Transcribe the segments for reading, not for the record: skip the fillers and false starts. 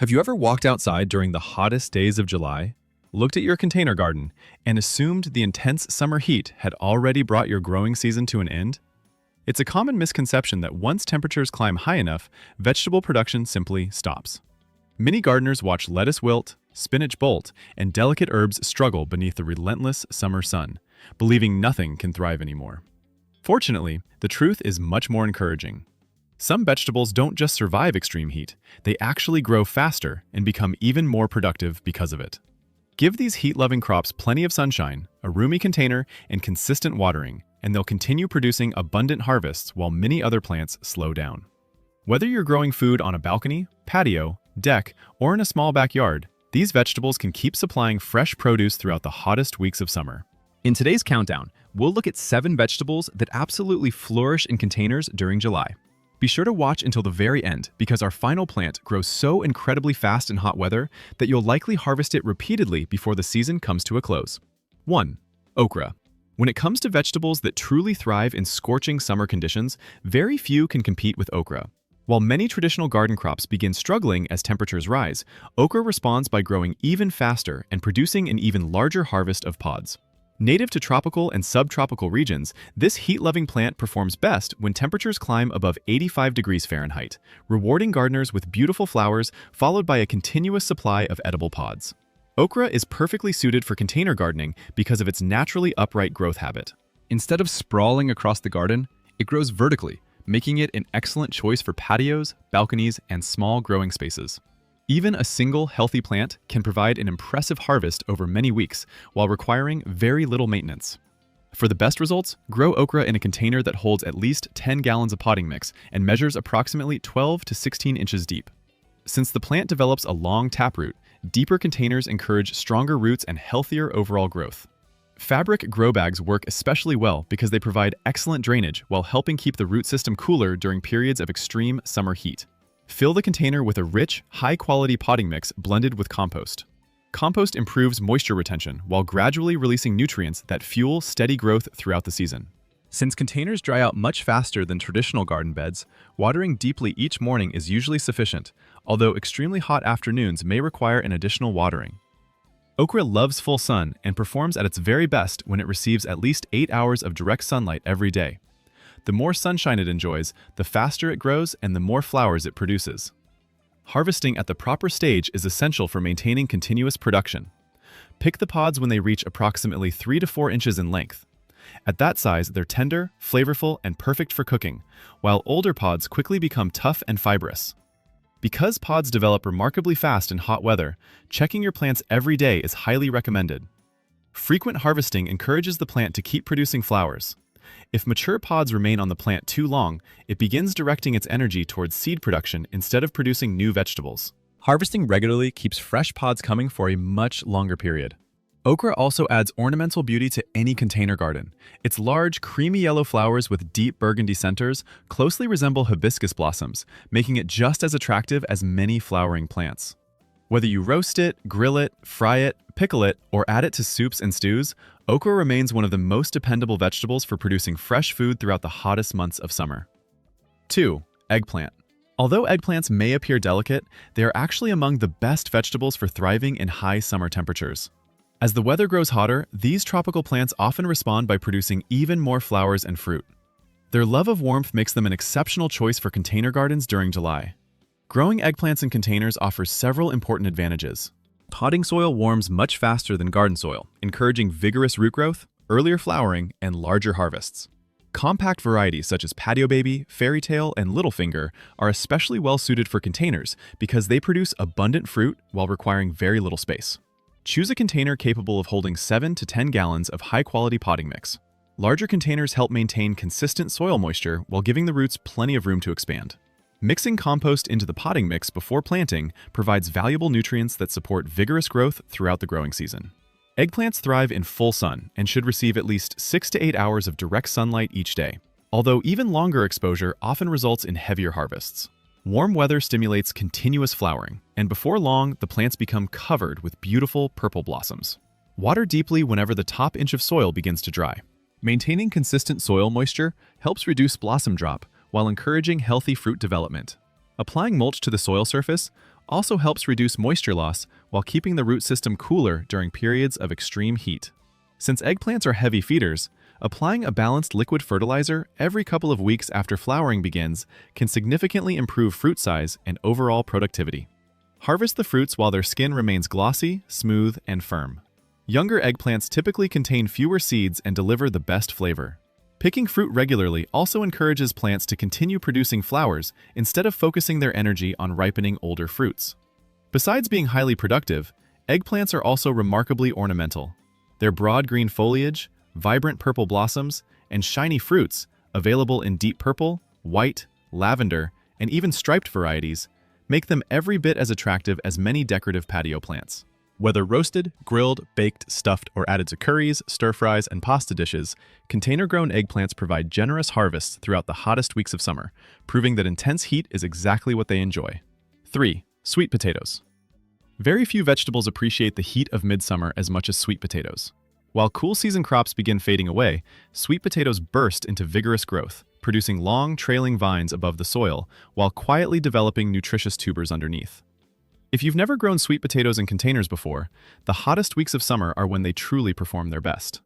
Have you ever walked outside during the hottest days of July, looked at your container garden, and assumed the intense summer heat had already brought your growing season to an end? It's a common misconception that once temperatures climb high enough, vegetable production simply stops. Many gardeners watch lettuce wilt, spinach bolt, and delicate herbs struggle beneath the relentless summer sun, believing nothing can thrive anymore. Fortunately, the truth is much more encouraging. Some vegetables don't just survive extreme heat, they actually grow faster and become even more productive because of it. Give these heat-loving crops plenty of sunshine, a roomy container, and consistent watering, and they'll continue producing abundant harvests while many other plants slow down. Whether you're growing food on a balcony, patio, deck, or in a small backyard, these vegetables can keep supplying fresh produce throughout the hottest weeks of summer. In today's countdown, we'll look at 7 vegetables that absolutely flourish in containers during July. Be sure to watch until the very end because our final plant grows so incredibly fast in hot weather that you'll likely harvest it repeatedly before the season comes to a close. 1. Okra. When it comes to vegetables that truly thrive in scorching summer conditions, very few can compete with okra. While many traditional garden crops begin struggling as temperatures rise, okra responds by growing even faster and producing an even larger harvest of pods. Native to tropical and subtropical regions, this heat-loving plant performs best when temperatures climb above 85 degrees Fahrenheit, rewarding gardeners with beautiful flowers followed by a continuous supply of edible pods. Okra is perfectly suited for container gardening because of its naturally upright growth habit. Instead of sprawling across the garden, it grows vertically, making it an excellent choice for patios, balconies, and small growing spaces. Even a single healthy plant can provide an impressive harvest over many weeks while requiring very little maintenance. For the best results, grow okra in a container that holds at least 10 gallons of potting mix and measures approximately 12 to 16 inches deep. Since the plant develops a long taproot, deeper containers encourage stronger roots and healthier overall growth. Fabric grow bags work especially well because they provide excellent drainage while helping keep the root system cooler during periods of extreme summer heat. Fill the container with a rich, high-quality potting mix blended with compost. Compost improves moisture retention while gradually releasing nutrients that fuel steady growth throughout the season. Since containers dry out much faster than traditional garden beds, watering deeply each morning is usually sufficient, although extremely hot afternoons may require an additional watering. Okra loves full sun and performs at its very best when it receives at least 8 hours of direct sunlight every day. The more sunshine it enjoys, the faster it grows and the more flowers it produces. Harvesting at the proper stage is essential for maintaining continuous production. Pick the pods when they reach approximately 3 to 4 inches in length. At that size, they're tender, flavorful, and perfect for cooking, while older pods quickly become tough and fibrous. Because pods develop remarkably fast in hot weather, checking your plants every day is highly recommended. Frequent harvesting encourages the plant to keep producing flowers. If mature pods remain on the plant too long, it begins directing its energy towards seed production instead of producing new vegetables. Harvesting regularly keeps fresh pods coming for a much longer period. Okra also adds ornamental beauty to any container garden. Its large, creamy yellow flowers with deep burgundy centers closely resemble hibiscus blossoms, making it just as attractive as many flowering plants. Whether you roast it, grill it, fry it, pickle it, or add it to soups and stews, okra remains one of the most dependable vegetables for producing fresh food throughout the hottest months of summer. 2. Eggplant. Although eggplants may appear delicate, they are actually among the best vegetables for thriving in high summer temperatures. As the weather grows hotter, these tropical plants often respond by producing even more flowers and fruit. Their love of warmth makes them an exceptional choice for container gardens during July. Growing eggplants in containers offers several important advantages. Potting soil warms much faster than garden soil, encouraging vigorous root growth, earlier flowering, and larger harvests. Compact varieties such as Patio Baby, Fairytale, and Littlefinger are especially well suited for containers because they produce abundant fruit while requiring very little space. Choose a container capable of holding 7 to 10 gallons of high-quality potting mix. Larger containers help maintain consistent soil moisture while giving the roots plenty of room to expand. Mixing compost into the potting mix before planting provides valuable nutrients that support vigorous growth throughout the growing season. Eggplants thrive in full sun and should receive at least 6 to 8 hours of direct sunlight each day, although even longer exposure often results in heavier harvests. Warm weather stimulates continuous flowering, and before long, the plants become covered with beautiful purple blossoms. Water deeply whenever the top inch of soil begins to dry. Maintaining consistent soil moisture helps reduce blossom drop while encouraging healthy fruit development. Applying mulch to the soil surface, also helps reduce moisture loss while keeping the root system cooler during periods of extreme heat. Since eggplants are heavy feeders, applying a balanced liquid fertilizer every couple of weeks after flowering begins can significantly improve fruit size and overall productivity. Harvest the fruits while their skin remains glossy, smooth, and firm. Younger eggplants typically contain fewer seeds and deliver the best flavor. Picking fruit regularly also encourages plants to continue producing flowers instead of focusing their energy on ripening older fruits. Besides being highly productive, eggplants are also remarkably ornamental. Their broad green foliage, vibrant purple blossoms, and shiny fruits, available in deep purple, white, lavender, and even striped varieties, make them every bit as attractive as many decorative patio plants. Whether roasted, grilled, baked, stuffed, or added to curries, stir-fries, and pasta dishes, container-grown eggplants provide generous harvests throughout the hottest weeks of summer, proving that intense heat is exactly what they enjoy. 3. Sweet potatoes. Very few vegetables appreciate the heat of midsummer as much as sweet potatoes. While cool season crops begin fading away, sweet potatoes burst into vigorous growth, producing long, trailing vines above the soil, while quietly developing nutritious tubers underneath. If you've never grown sweet potatoes in containers before, the hottest weeks of summer are when they truly perform their best.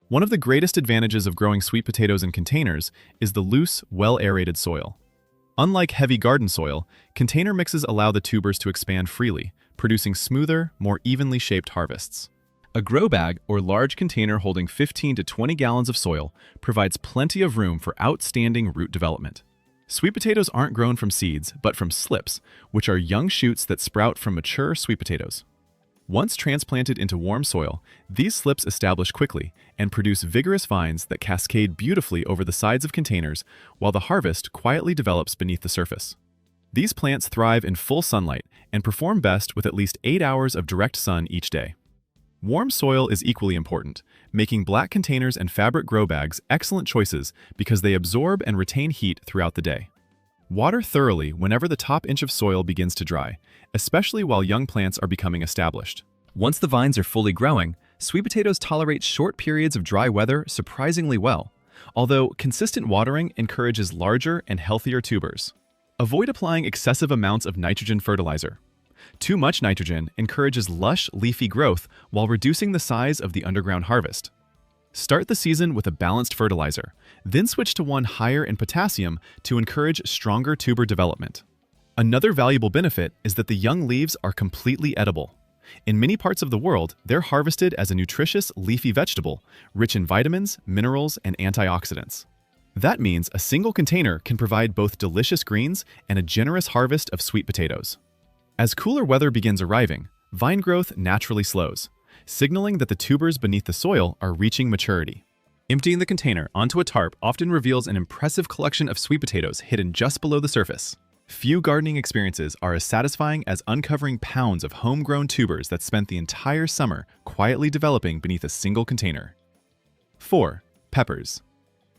One of the greatest advantages of growing sweet potatoes in containers is the loose, well-aerated soil. Unlike heavy garden soil, container mixes allow the tubers to expand freely, producing smoother, more evenly shaped harvests. A grow bag or large container holding 15 to 20 gallons of soil provides plenty of room for outstanding root development. Sweet potatoes aren't grown from seeds, but from slips, which are young shoots that sprout from mature sweet potatoes. Once transplanted into warm soil, these slips establish quickly and produce vigorous vines that cascade beautifully over the sides of containers while the harvest quietly develops beneath the surface. These plants thrive in full sunlight and perform best with at least 8 hours of direct sun each day. Warm soil is equally important, making black containers and fabric grow bags excellent choices because they absorb and retain heat throughout the day. Water thoroughly whenever the top inch of soil begins to dry, especially while young plants are becoming established. Once the vines are fully growing, sweet potatoes tolerate short periods of dry weather surprisingly well, although consistent watering encourages larger and healthier tubers. Avoid applying excessive amounts of nitrogen fertilizer. Too much nitrogen encourages lush, leafy growth while reducing the size of the underground harvest. Start the season with a balanced fertilizer, then switch to one higher in potassium to encourage stronger tuber development. Another valuable benefit is that the young leaves are completely edible. In many parts of the world, they're harvested as a nutritious leafy vegetable, rich in vitamins, minerals, and antioxidants. That means a single container can provide both delicious greens and a generous harvest of sweet potatoes. As cooler weather begins arriving, vine growth naturally slows, signaling that the tubers beneath the soil are reaching maturity. Emptying the container onto a tarp often reveals an impressive collection of sweet potatoes hidden just below the surface. Few gardening experiences are as satisfying as uncovering pounds of homegrown tubers that spent the entire summer quietly developing beneath a single container. 4. Peppers.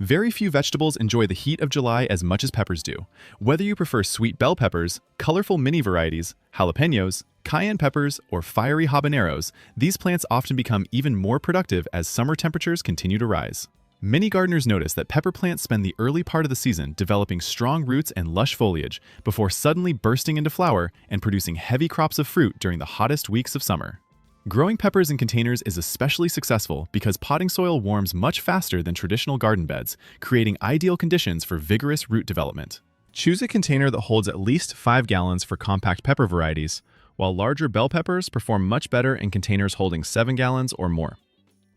Very few vegetables enjoy the heat of July as much as peppers do. Whether you prefer sweet bell peppers, colorful mini varieties, jalapenos, cayenne peppers, or fiery habaneros, these plants often become even more productive as summer temperatures continue to rise. Many gardeners notice that pepper plants spend the early part of the season developing strong roots and lush foliage before suddenly bursting into flower and producing heavy crops of fruit during the hottest weeks of summer. Growing peppers in containers is especially successful because potting soil warms much faster than traditional garden beds, creating ideal conditions for vigorous root development. Choose a container that holds at least 5 gallons for compact pepper varieties, while larger bell peppers perform much better in containers holding 7 gallons or more.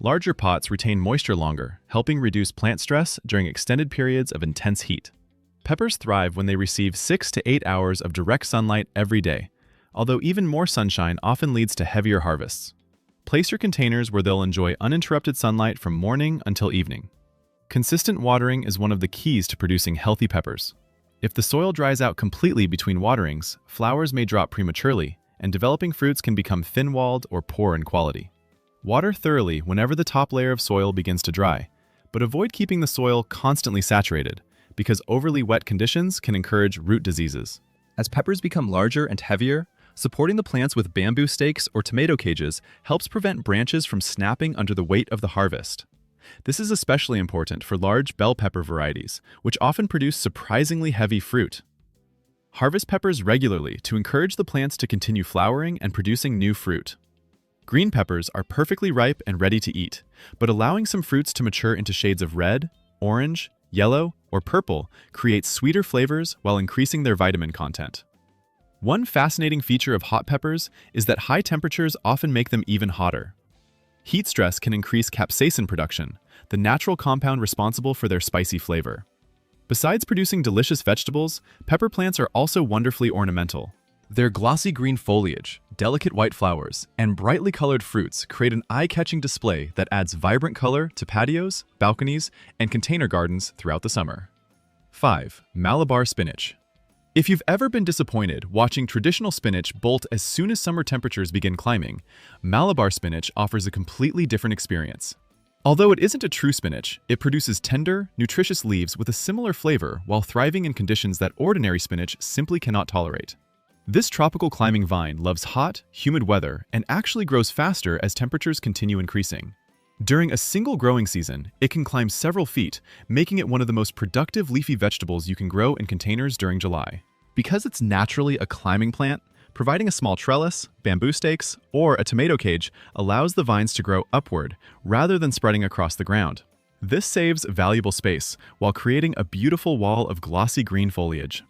Larger pots retain moisture longer, helping reduce plant stress during extended periods of intense heat. Peppers thrive when they receive 6 to 8 hours of direct sunlight every day, although even more sunshine often leads to heavier harvests. Place your containers where they'll enjoy uninterrupted sunlight from morning until evening. Consistent watering is one of the keys to producing healthy peppers. If the soil dries out completely between waterings, flowers may drop prematurely, and developing fruits can become thin-walled or poor in quality. Water thoroughly whenever the top layer of soil begins to dry, but avoid keeping the soil constantly saturated, because overly wet conditions can encourage root diseases. As peppers become larger and heavier, supporting the plants with bamboo stakes or tomato cages helps prevent branches from snapping under the weight of the harvest. This is especially important for large bell pepper varieties, which often produce surprisingly heavy fruit. Harvest peppers regularly to encourage the plants to continue flowering and producing new fruit. Green peppers are perfectly ripe and ready to eat, but allowing some fruits to mature into shades of red, orange, yellow, or purple creates sweeter flavors while increasing their vitamin content. One fascinating feature of hot peppers is that high temperatures often make them even hotter. Heat stress can increase capsaicin production, the natural compound responsible for their spicy flavor. Besides producing delicious vegetables, pepper plants are also wonderfully ornamental. Their glossy green foliage, delicate white flowers, and brightly colored fruits create an eye-catching display that adds vibrant color to patios, balconies, and container gardens throughout the summer. 5. Malabar spinach. If you've ever been disappointed watching traditional spinach bolt as soon as summer temperatures begin climbing, Malabar spinach offers a completely different experience. Although it isn't a true spinach, it produces tender, nutritious leaves with a similar flavor while thriving in conditions that ordinary spinach simply cannot tolerate. This tropical climbing vine loves hot, humid weather and actually grows faster as temperatures continue increasing. During a single growing season, it can climb several feet, making it one of the most productive leafy vegetables you can grow in containers during July. Because it's naturally a climbing plant, providing a small trellis, bamboo stakes, or a tomato cage allows the vines to grow upward rather than spreading across the ground. This saves valuable space while creating a beautiful wall of glossy green foliage.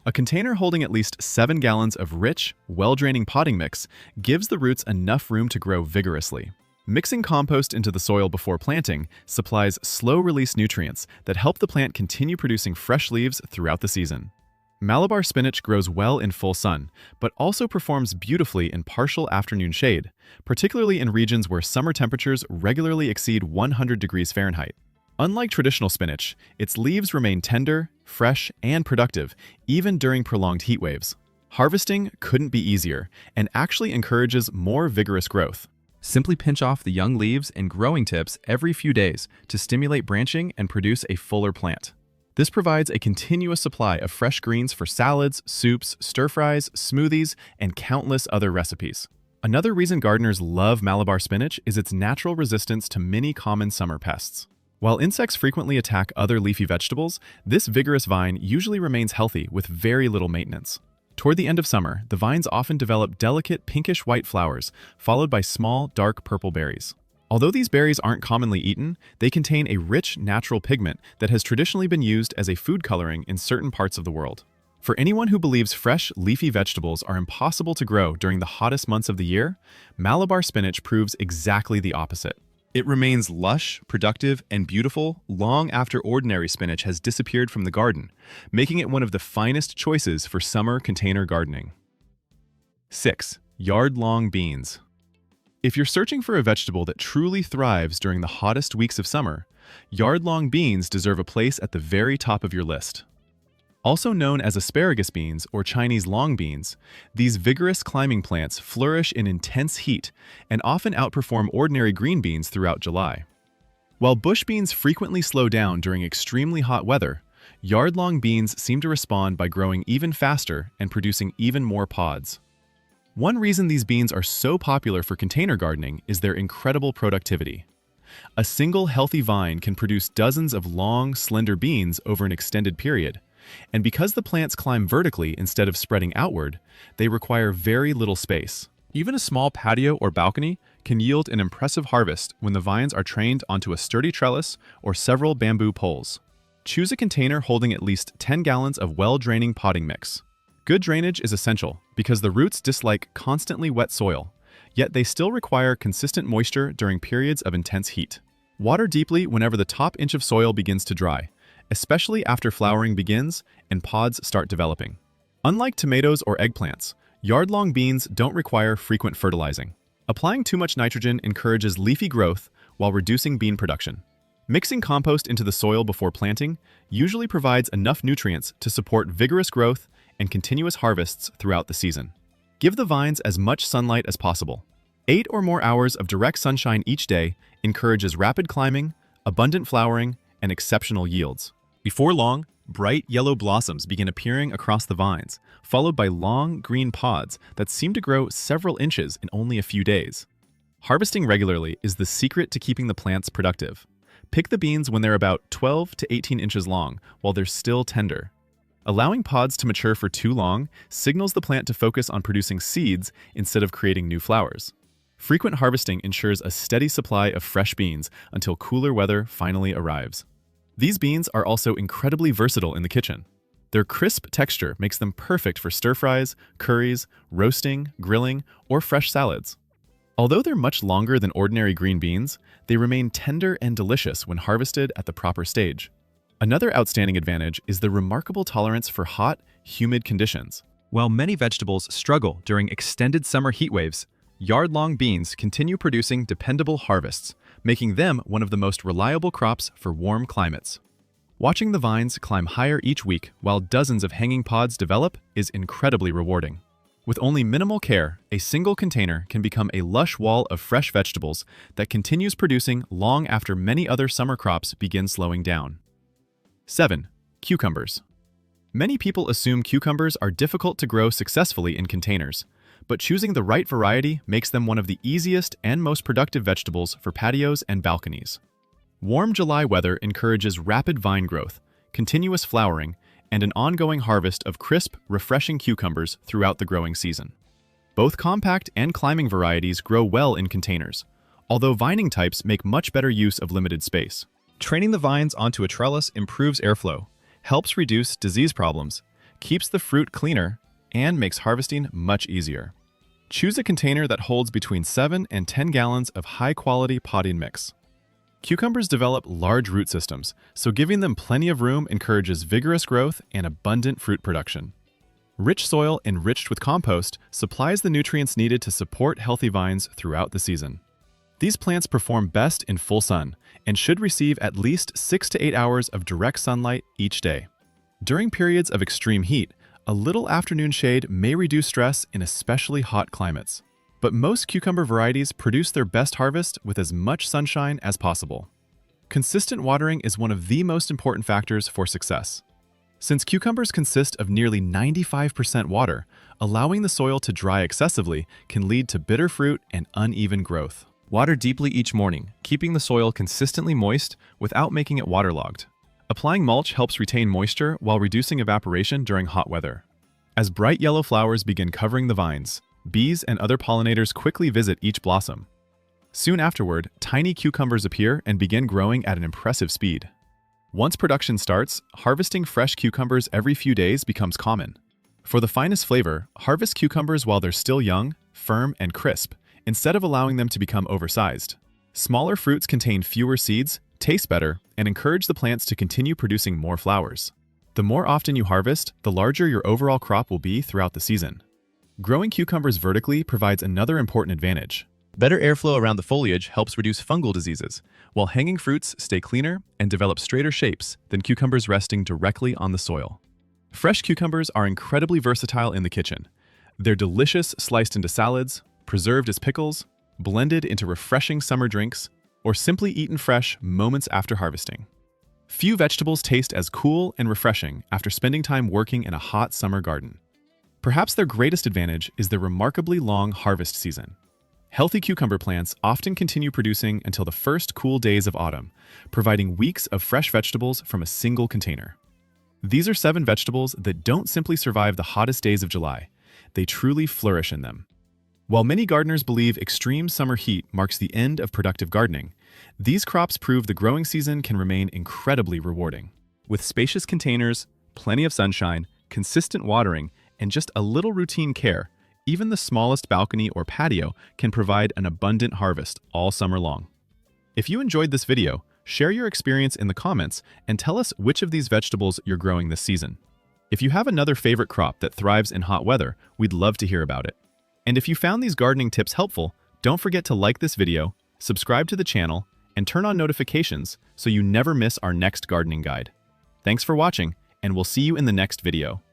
A container holding at least 7 gallons of rich, well-draining potting mix gives the roots enough room to grow vigorously. Mixing compost into the soil before planting supplies slow-release nutrients that help the plant continue producing fresh leaves throughout the season. Malabar spinach grows well in full sun, but also performs beautifully in partial afternoon shade, particularly in regions where summer temperatures regularly exceed 100 degrees Fahrenheit. Unlike traditional spinach, its leaves remain tender, fresh, and productive, even during prolonged heat waves. Harvesting couldn't be easier, and actually encourages more vigorous growth. Simply pinch off the young leaves and growing tips every few days to stimulate branching and produce a fuller plant. This provides a continuous supply of fresh greens for salads, soups, stir-fries, smoothies, and countless other recipes. Another reason gardeners love Malabar spinach is its natural resistance to many common summer pests. While insects frequently attack other leafy vegetables, this vigorous vine usually remains healthy with very little maintenance. Toward the end of summer, the vines often develop delicate pinkish-white flowers, followed by small, dark purple berries. Although these berries aren't commonly eaten, they contain a rich natural pigment that has traditionally been used as a food coloring in certain parts of the world. For anyone who believes fresh, leafy vegetables are impossible to grow during the hottest months of the year, Malabar spinach proves exactly the opposite. It remains lush, productive, and beautiful long after ordinary spinach has disappeared from the garden, making it one of the finest choices for summer container gardening. 6. Yard-long beans. If you're searching for a vegetable that truly thrives during the hottest weeks of summer, yard-long beans deserve a place at the very top of your list. Also known as asparagus beans or Chinese long beans, these vigorous climbing plants flourish in intense heat and often outperform ordinary green beans throughout July. While bush beans frequently slow down during extremely hot weather, yard-long beans seem to respond by growing even faster and producing even more pods. One reason these beans are so popular for container gardening is their incredible productivity. A single healthy vine can produce dozens of long, slender beans over an extended period, and because the plants climb vertically instead of spreading outward, they require very little space. Even a small patio or balcony can yield an impressive harvest when the vines are trained onto a sturdy trellis or several bamboo poles. Choose a container holding at least 10 gallons of well-draining potting mix. Good drainage is essential because the roots dislike constantly wet soil, yet they still require consistent moisture during periods of intense heat. Water deeply whenever the top inch of soil begins to dry, especially after flowering begins and pods start developing. Unlike tomatoes or eggplants, yard-long beans don't require frequent fertilizing. Applying too much nitrogen encourages leafy growth while reducing bean production. Mixing compost into the soil before planting usually provides enough nutrients to support vigorous growth and continuous harvests throughout the season. Give the vines as much sunlight as possible. 8 or more hours of direct sunshine each day encourages rapid climbing, abundant flowering, and exceptional yields. Before long, bright yellow blossoms begin appearing across the vines, followed by long green pods that seem to grow several inches in only a few days. Harvesting regularly is the secret to keeping the plants productive. Pick the beans when they're about 12 to 18 inches long while they're still tender. Allowing pods to mature for too long signals the plant to focus on producing seeds instead of creating new flowers. Frequent harvesting ensures a steady supply of fresh beans until cooler weather finally arrives. These beans are also incredibly versatile in the kitchen. Their crisp texture makes them perfect for stir-fries, curries, roasting, grilling, or fresh salads. Although they're much longer than ordinary green beans, they remain tender and delicious when harvested at the proper stage. Another outstanding advantage is the remarkable tolerance for hot, humid conditions. While many vegetables struggle during extended summer heat waves, yard-long beans continue producing dependable harvests, making them one of the most reliable crops for warm climates. Watching the vines climb higher each week while dozens of hanging pods develop is incredibly rewarding. With only minimal care, a single container can become a lush wall of fresh vegetables that continues producing long after many other summer crops begin slowing down. 7. Cucumbers. Many people assume cucumbers are difficult to grow successfully in containers, but choosing the right variety makes them one of the easiest and most productive vegetables for patios and balconies. Warm July weather encourages rapid vine growth, continuous flowering, and an ongoing harvest of crisp, refreshing cucumbers throughout the growing season. Both compact and climbing varieties grow well in containers, although vining types make much better use of limited space. Training the vines onto a trellis improves airflow, helps reduce disease problems, keeps the fruit cleaner, and makes harvesting much easier. Choose a container that holds between 7 and 10 gallons of high-quality potting mix. Cucumbers develop large root systems, so giving them plenty of room encourages vigorous growth and abundant fruit production. Rich soil enriched with compost supplies the nutrients needed to support healthy vines throughout the season. These plants perform best in full sun and should receive at least 6 to 8 hours of direct sunlight each day. During periods of extreme heat, a little afternoon shade may reduce stress in especially hot climates. But most cucumber varieties produce their best harvest with as much sunshine as possible. Consistent watering is one of the most important factors for success. Since cucumbers consist of nearly 95% water, allowing the soil to dry excessively can lead to bitter fruit and uneven growth. Water deeply each morning, keeping the soil consistently moist without making it waterlogged. Applying mulch helps retain moisture while reducing evaporation during hot weather. As bright yellow flowers begin covering the vines, bees and other pollinators quickly visit each blossom. Soon afterward, tiny cucumbers appear and begin growing at an impressive speed. Once production starts, harvesting fresh cucumbers every few days becomes common. For the finest flavor, harvest cucumbers while they're still young, firm, and crisp, instead of allowing them to become oversized. Smaller fruits contain fewer seeds, taste better, and encourage the plants to continue producing more flowers. The more often you harvest, the larger your overall crop will be throughout the season. Growing cucumbers vertically provides another important advantage. Better airflow around the foliage helps reduce fungal diseases, while hanging fruits stay cleaner and develop straighter shapes than cucumbers resting directly on the soil. Fresh cucumbers are incredibly versatile in the kitchen. They're delicious sliced into salads, preserved as pickles, blended into refreshing summer drinks, or simply eaten fresh moments after harvesting. Few vegetables taste as cool and refreshing after spending time working in a hot summer garden. Perhaps their greatest advantage is their remarkably long harvest season. Healthy cucumber plants often continue producing until the first cool days of autumn, providing weeks of fresh vegetables from a single container. These are 7 vegetables that don't simply survive the hottest days of July, they truly flourish in them. While many gardeners believe extreme summer heat marks the end of productive gardening, these crops prove the growing season can remain incredibly rewarding. With spacious containers, plenty of sunshine, consistent watering, and just a little routine care, even the smallest balcony or patio can provide an abundant harvest all summer long. If you enjoyed this video, share your experience in the comments and tell us which of these vegetables you're growing this season. If you have another favorite crop that thrives in hot weather, we'd love to hear about it. And if you found these gardening tips helpful, don't forget to like this video, subscribe to the channel, and turn on notifications so you never miss our next gardening guide. Thanks for watching, and we'll see you in the next video.